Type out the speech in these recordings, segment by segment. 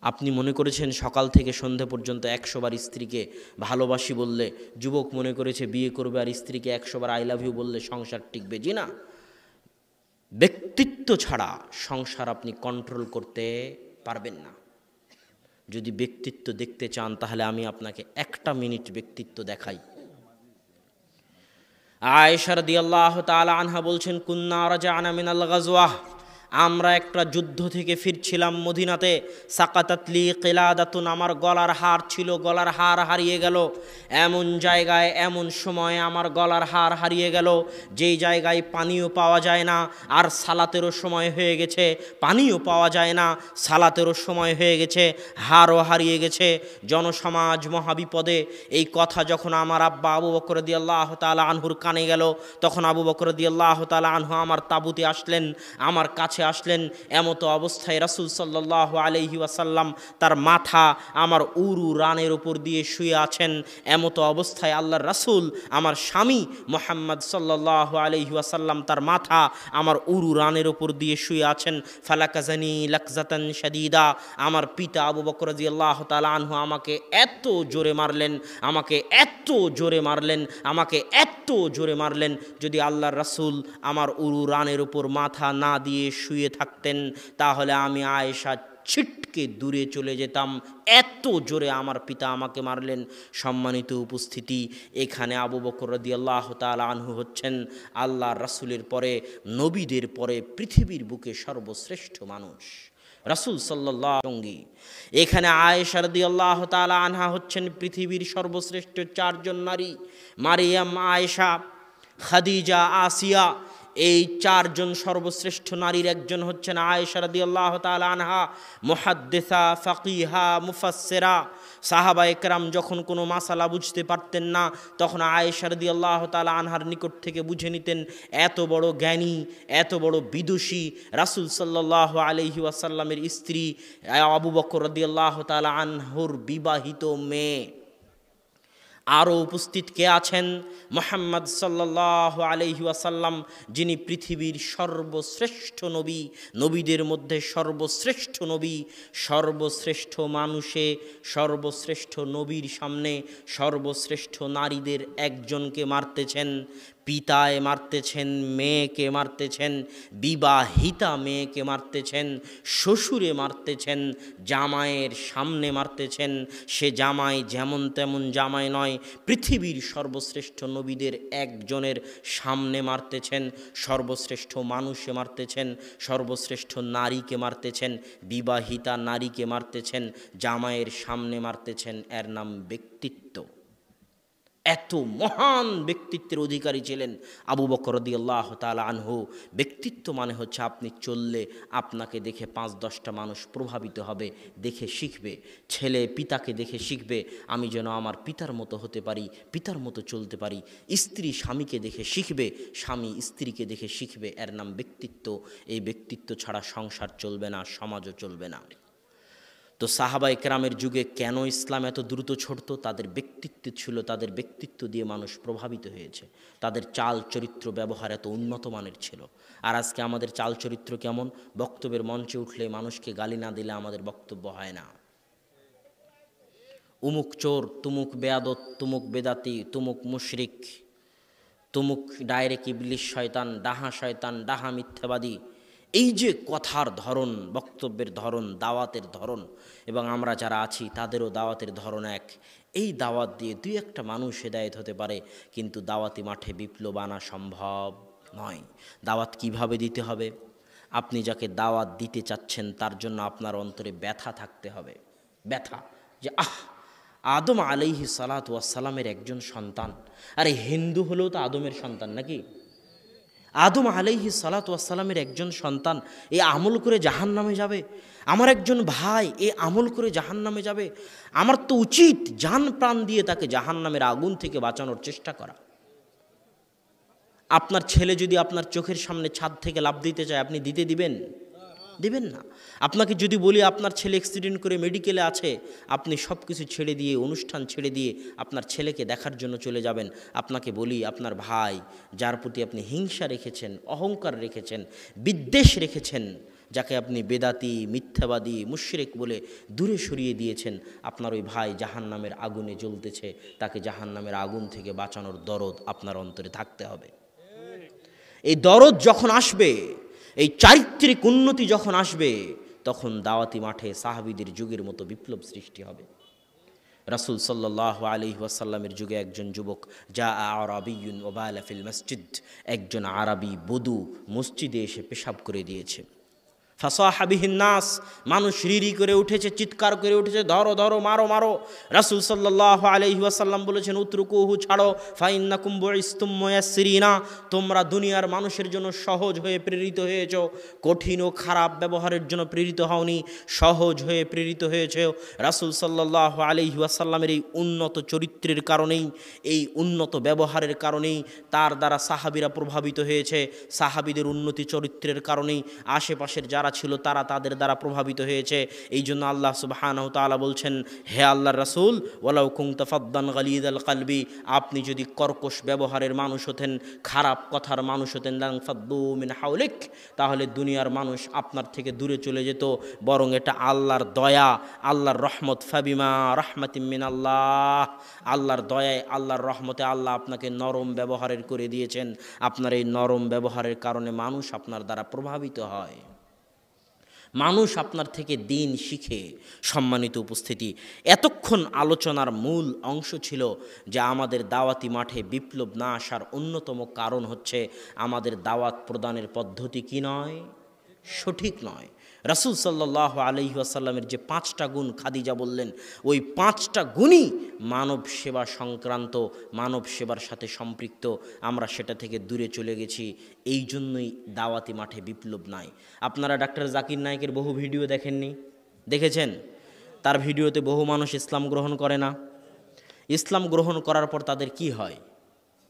আপনি মনে করেছেন সকাল থেকে সন্ধে পর্যন্ত 100 বার স্ত্রীকে ভালোবাসি বললে, যুবক মনে করেছে বিয়ে করবে আর স্ত্রীকে 100 বার আই লাভ ইউ বললে সংসার টিকবে। জি না, ব্যক্তিত্ব ছাড়া সংসার আপনি কন্ট্রোল করতে পারবেন না। যদি ব্যক্তিত্ব দেখতে চান তাহলে আমি আপনাকে 1 মিনিট ব্যক্তিত্ব দেখাই। আয়েশা রাদিয়াল্লাহু তাআলা আনহা বলছেন, কুন্না রাজা'না মিনাল গাজওয়াহ, আমরা একটা যুদ্ধ থেকে ফিরছিলাম মদিনাতে। সাকাতাতলি কিলাদাতুন, আমার গলার হার ছিল, গলার হার হারিয়ে গেল। এমন জায়গায় এমন সময় আমার গলার হার হারিয়ে গেল যেই জায়গায় পানিও পাওয়া যায় না, আর সালাতেরও সময় হয়ে গেছে, পানিও পাওয়া যায় না, সালাতেরও সময় হয়ে গেছে, হারও হারিয়ে গেছে, জনসমাজ মহাবিপদে। এই কথা যখন আমার আব্বা আবু বকর রাদিয়াল্লাহু তাআলা আনহুর কানে গেল, তখন আবু বকর রাদিয়াল্লাহু তাআলা আনহু আমার তাঁবুতে আসলেন, আমার কাছে আসলেন। এমতো অবস্থায় রাসূল সাল্লাল্লাহু আলাইহি ওয়াসাল্লাম তার মাথা আমার উরু রানের উপর দিয়ে শুয়ে আছেন। এমতো অবস্থায় আল্লাহর রাসূল আমার স্বামী মুহাম্মদ সাল্লাল্লাহু আলাইহি ওয়াসাল্লাম তার মাথা আমার উরু রানের উপর দিয়ে শুয়ে আছেন। ফালাকাজানি লাকজাতান শাদীদা, আমার পিতা আবু বকর রাদিয়াল্লাহু তাআলা আনহু আমাকে এত জোরে মারলেন, আমাকে এত জোরে মারলেন, আমাকে এত জোরে মারলেন, যদি আল্লাহর রাসূল আমার উরু রানের উপর মাথা না দিয়ে শুয়ে থাকতেন তাহলে আমি আয়েশা ছিটকে দূরে চলে যেতাম, এত জোরে আমার পিতা আমাকে মারলেন। সম্মানিত উপস্থিতি, এখানে আবু বকর রাদিয়াল্লাহু তাআলা আনহু হচ্ছেন আল্লাহর রাসূলের পরে, নবীদের পরে পৃথিবীর বুকে সর্বশ্রেষ্ঠ মানুষ, রাসূল সাল্লাল্লাহু আলাইহি সঙ্গী। এখানে আয়েশা রাদিয়াল্লাহু তাআলা আনহা হচ্ছেন পৃথিবীর সর্বশ্রেষ্ঠ 4 জন নারী, মারিয়াম, আয়েশা, খাদিজা, আসিয়া। এই 4 জন সর্বশ্রেষ্ঠ নারীর একজন হচ্ছেন আয়েশা রাদিয়াল্লাহু তাআলা আনহা, মুহাদ্দিসা, ফাকিহা, মুফাসসিরা। সাহাবায়ে কেরাম যখন কোনো মাসালা বুঝতে পারতেন না, তখন আয়েশা রাদিয়াল্লাহু তাআলা আনহার নিকট থেকে বুঝে নিতেন। এত বড় জ্ঞানী, এত বড় বিদুষী রাসূল সাল্লাল্লাহু আলাইহি ওয়াসাল্লামের স্ত্রী আবু বকর রাদিয়াল্লাহু তাআলা আনহুর বিবাহিত মেয়ে। আরও উপস্থিত কে আছেন? মুহাম্মদ সাল্লাল্লাহু আলাইহি ওয়াসাল্লাম, যিনি পৃথিবীর সর্বশ্রেষ্ঠ নবী, নবীদের মধ্যে সর্বশ্রেষ্ঠ নবী। সর্বশ্রেষ্ঠ মানুষে, সর্বশ্রেষ্ঠ নবীর সামনে সর্বশ্রেষ্ঠ নারীদের একজনকে মারতেছেন, পিতায় মারতেছেন, মেয়েকে মারতেছেন, বিবাহিতা মেয়েকে মারতেছেন, শ্বশুরে মারতেছেন, জামাইয়ের সামনে মারতেছেন। সে জামাই যেমন তেমন জামাই নয়, পৃথিবীর সর্বশ্রেষ্ঠ নবীদের একজনের সামনে মারতেছেন, সর্বশ্রেষ্ঠ মানুষে মারতেছেন, সর্বশ্রেষ্ঠ নারীকে মারতেছেন, বিবাহিতা নারীকে মারতেছেন, জামাইয়ের সামনে মারতেছেন। এর নাম ব্যক্তিত্ব। এত মহান ব্যক্তিত্বের অধিকারী ছিলেন আবু বকর রাদিয়াল্লাহু তাআলা আনহু। ব্যক্তিত্ব মানে হচ্ছে আপনি চললে আপনাকে দেখে 5-10টা মানুষ প্রভাবিত হবে, দেখে শিখবে। ছেলে পিতাকে দেখে শিখবে, আমি যেন আমার পিতার মতো হতে পারি, পিতার মতো চলতে পারি। স্ত্রী স্বামীকে দেখে শিখবে, স্বামী স্ত্রীকে দেখে শিখবে। এর নাম ব্যক্তিত্ব। এই ব্যক্তিত্ব ছাড়া সংসার চলবে না, সমাজও চলবে না। তো সাহাবায়ে কেরামের যুগে কেন ইসলাম এত দ্রুত ছড়তো? তাদের ব্যক্তিত্ব ছিল, তাদের ব্যক্তিত্ব দিয়ে মানুষ প্রভাবিত হয়েছে। তাদের চাল চরিত্র ব্যবহার এত উন্নত মানের ছিল। আর আজকে আমাদের চাল চরিত্র কেমন? বক্তব্যের মঞ্চে উঠলে মানুষকে গালি না দিলে আমাদের বক্তব্য হয় না। উমুক চোর, তুমুক বেয়াদত, তুমুক বেদাতি, তুমুক মুশরিক, তুমুক ডাইরেক্ট ইবলিশ শয়তান, ডাহা শয়তান, ডাহা মিথ্যাবাদী। এই যে কথার ধরন, বক্তব্যের ধরন, দাওয়াতের ধরন, এবং আমরা যারা আছি তাদেরও দাওয়াতের ধরন এক। এই দাওয়াত দিয়ে 2-1টা মানুষ হেদায়েত হতে পারে, কিন্তু দাওয়াতি মাঠে বিপ্লব আনা সম্ভব নয়। দাওয়াত কিভাবে দিতে হবে? আপনি যাকে দাওয়াত দিতে চাচ্ছেন তার জন্য আপনার অন্তরে ব্যথা থাকতে হবে। ব্যথা যে আদম আলাইহিস সালাতু ওয়াস সালামের একজন সন্তান। আরে হিন্দু হলেও তো আদমের সন্তান নাকি? আদম আলাইহিস সালাতু ওয়াস সালামের একজন সন্তান, এ আমল করে জাহান্নামে যাবে। আমার একজন ভাই এ আমল করে জাহান্নামে যাবে। আমার তো উচিত জান প্রাণ দিয়ে তাকে জাহান্নামের আগুন থেকে বাঁচানোর চেষ্টা করা। আপনার ছেলে যদি আপনার চোখের সামনে ছাদ থেকে লাফ দিতে চায়, আপনি দিতে দিবেন? দিবেন না। আপনাকে যদি বলি আপনার ছেলে অ্যাক্সিডেন্ট করে মেডিকেলে আছে, আপনি সব কিছু ছেড়ে দিয়ে, অনুষ্ঠান ছেড়ে দিয়ে আপনার ছেলেকে দেখার জন্য চলে যাবেন। আপনাকে বলি আপনার ভাই, যার প্রতি আপনি হিংসা রেখেছেন, অহংকার রেখেছেন, বিদ্বেষ রেখেছেন, যাকে আপনি বেদাতি, মিথ্যাবাদী, মুশরিক বলে দূরে সরিয়ে দিয়েছেন, আপনার ওই ভাই জাহান্নামের আগুনে জ্বলতেছে, তাকে জাহান্নামের আগুন থেকে বাঁচানোর দরদ আপনার অন্তরে থাকতে হবে। এই দরদ যখন আসবে, এই চারিত্রিক উন্নতি যখন আসবে, তখন দাওয়াতি মাঠে সাহাবীদের যুগের মতো বিপ্লব সৃষ্টি হবে। রাসূল সাল্লাল্লাহু আলাইহি ওয়াসাল্লামের যুগে একজন যুবক, যা আরাবিয়ুন ওয়াবালা ফিল মসজিদ, একজন আরবি বধূ মসজিদে এসে পেশাব করে দিয়েছে। ফাসাহা বিহিন নাস, মানুষ রিরি করে উঠেছে, চিৎকার করে উঠেছে, ধরো ধরো, মারো মারো। রাসূল সাল্লাল্লাহু আলাইহি ওয়াসাল্লাম বলেছেন, উতরুকুহু, ছাড়ো, ফাইন্নাকুম বুইসতুম মুয়াসসিরিনা, তোমরা দুনিয়ার মানুষের জন্য সহজ হয়ে প্রেরিত হয়েছো, কঠিন ও খারাপ ব্যবহারের জন্য প্রেরিত হওনি, সহজ হয়ে প্রেরিত হয়েছে। রাসূল সাল্লাল্লাহু আলাইহি ওয়াসাল্লামের এই উন্নত চরিত্রের কারণেই, এই উন্নত ব্যবহারের কারণেই তার দ্বারা সাহাবীরা প্রভাবিত হয়েছে। সাহাবীদের উন্নতি চরিত্রের কারণেই আশেপাশের যারা ছিল তারা তাদের দ্বারা প্রভাবিত হয়েছে। এই জন্য আল্লাহ সুবহানাহু তাআলা বলছেন, হে আল্লাহর রাসূল, ওয়ালাউ কুনতা ফাদ্দান গালিযাল কলবি, আপনি যদি কর্কশ ব্যবহারের মানুষ হতেন, খারাপ কথার মানুষ হতেন, লাং ফাদ্দু মিন হাওলিক, তাহলে দুনিয়ার মানুষ আপনার থেকে দূরে চলে যেত। বরং এটা আল্লাহর দয়া, আল্লাহর রহমত, ফাবিমা রাহমাতিম মিনাল্লাহ, আল্লাহর দয়ায়, আল্লাহর রহমতে আল্লাহ আপনাকে নরম ব্যবহারের করে দিয়েছেন। আপনার এই নরম ব্যবহারের কারণে মানুষ আপনার দ্বারা প্রভাবিত হয়, মানুষ আপনার থেকে দিন শিখে। সম্মানিত উপস্থিতি, এতক্ষণ আলোচনার মূল অংশ ছিল যে আমাদের দাওয়াতি মাঠে বিপ্লব না আসার অন্যতম কারণ হচ্ছে আমাদের দাওয়াত প্রদানের পদ্ধতি কি নয়, সঠিক নয়। রাসূল সাল্লাল্লাহু আলাইহি ওয়াসাল্লামের যে 5টা গুণ খাদিজা বললেন, ওই 5টা গুণই মানব সেবা সংক্রান্ত, মানব সেবার সাথে সম্পৃক্ত। আমরা সেটা থেকে দূরে চলে গেছি, এই জন্যই দাওয়াতি মাঠে বিপ্লব নাই। আপনারা ডাক্তার জাকির নায়েকের বহু ভিডিও দেখেননি? দেখেছেন? তার ভিডিওতে বহু মানুষ ইসলাম গ্রহণ করে না। ইসলাম গ্রহণ করার পর তাদের কি হয়?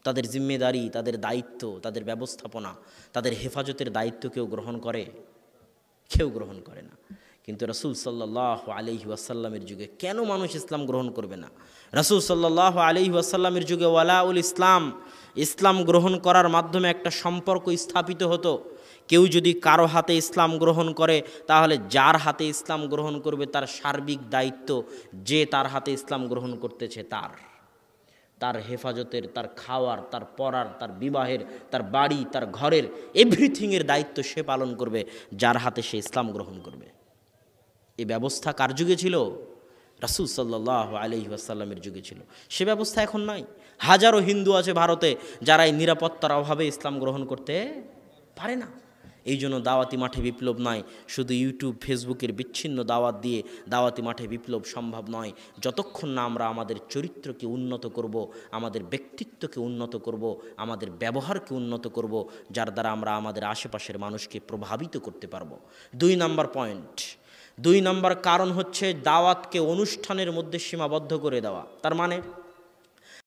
তাদের জিম্মেদারি, তাদের দায়িত্ব, তাদের ব্যবস্থাপনা, তাদের হেফাজতের দায়িত্ব কেউ গ্রহণ করে? কেউ গ্রহণ করে না। কিন্তু রাসূল সাল্লাল্লাহু আলাইহি ওয়াসাল্লামের যুগে কেন মানুষ ইসলাম গ্রহণ করবে না? রাসূল সাল্লাল্লাহু আলাইহি ওয়াসাল্লামের যুগে ওয়ালাউল ইসলাম, ইসলাম গ্রহণ করার মাধ্যমে একটা সম্পর্ক স্থাপিত হতো। কেউ যদি কারো হাতে ইসলাম গ্রহণ করে, তাহলে যার হাতে ইসলাম গ্রহণ করবে তার সার্বিক দায়িত্ব, যে তার হাতে ইসলাম গ্রহণ করতেছে তার হেফাজতের, তার খাওয়ার, তার পড়ার, তার বিবাহের, তার বাড়ি, তার ঘরের, এভরিথিংয়ের দায়িত্ব সে পালন করবে যার হাতে সে ইসলাম গ্রহণ করবে। এই ব্যবস্থা কার যুগে ছিল? রাসূল সাল্লাল্লাহু আলাইহি ওয়াসাল্লামের যুগে ছিল। সে ব্যবস্থা এখন নাই। হাজারো হিন্দু আছে ভারতে যারা এই নিরাপত্তার অভাবে ইসলাম গ্রহণ করতে পারে না। এই জন্য দাওয়াতি মাঠে বিপ্লব নাই। শুধু ইউটিউব, ফেসবুকের বিচ্ছিন্ন দাওয়াত দিয়ে দাওয়াতি মাঠে বিপ্লব সম্ভব নয়। যতক্ষণ না আমরা আমাদের চরিত্রকে উন্নত করব, আমাদের ব্যক্তিত্বকে উন্নত করব, আমাদের ব্যবহারকে উন্নত করব, যার দ্বারা আমরা আমাদের আশেপাশের মানুষকে প্রভাবিত করতে পারব। 2 নম্বর পয়েন্ট, 2 নম্বর কারণ হচ্ছে দাওয়াতকে অনুষ্ঠানের মধ্যে সীমাবদ্ধ করে দেওয়া। তার মানে